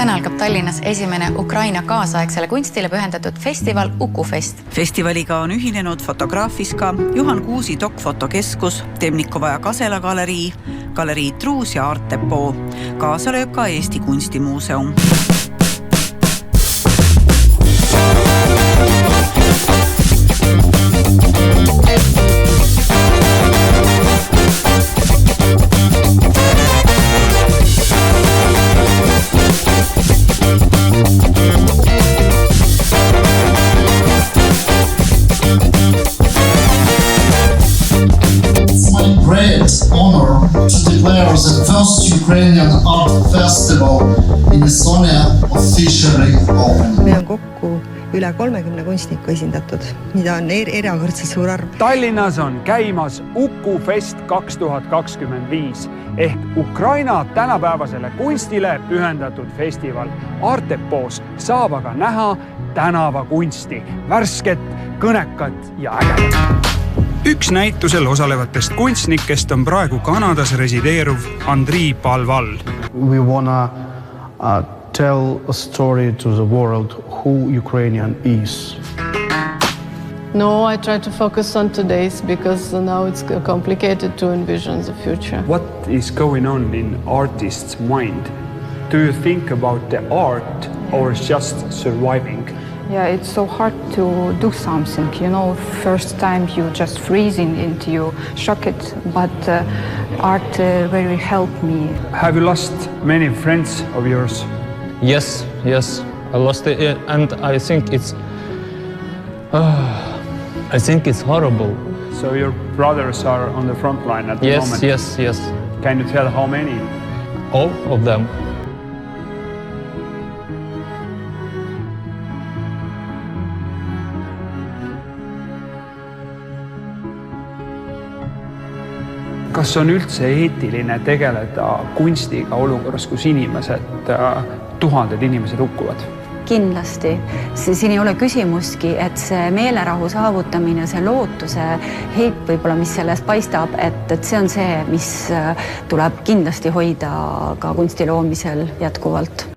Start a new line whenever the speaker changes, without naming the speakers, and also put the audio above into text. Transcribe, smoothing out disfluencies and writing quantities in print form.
Täna algab Tallinnas esimene Ukraina kaasaegsele kunstile pühendatud festival Ukufest.
Festivaliga on ühinenud Fotograafiska, Juhan Kuusi Dokfotokeskus, Temnikova ja Kasela galerii, galerii Truus ja Art Depot. Kaasa lööb ka Eesti Kunstimuuseum.
Great honor to declare the first Ukrainian art festival in Estonia officially open.
Meil on kokku üle 30 kunstniku esindatud, mida on erakordselt suur arv.
Tallinnas on käimas Ukufest 2025 ehk Ukraina tänapäevasele kunstile pühendatud festival. Art Depots saab aga näha tänavakunsti, värsket, kõnekat ja ägedat. Üks näitusel osalevatest kunstnikest on praegu Kanadas resideeruv Andrii Palval.
We wanna tell a story to the world who Ukrainian is.
No, I try to focus on today's because now it's complicated to envision the future.
What is going on in artist's mind? Do you think about the art or just surviving?
Yeah, it's so hard to do something, you know, first time you just freezing and you shock it, but art very helped me.
Have you lost many friends of yours?
Yes, I lost it and I think it's horrible.
So your brothers are on the front line at the moment?
Yes.
Can you tell how many?
All of them.
Kas on üldse eetiline tegeleda kunstiga olukorras, kus tuhanded inimesed hukkuvad?
Kindlasti. Siin ei ole küsimustki, et see meelerahu saavutamine, see lootuse heit võib-olla, mis sellest paistab, et see on see, mis tuleb kindlasti hoida ka kunstiloomisel jätkuvalt.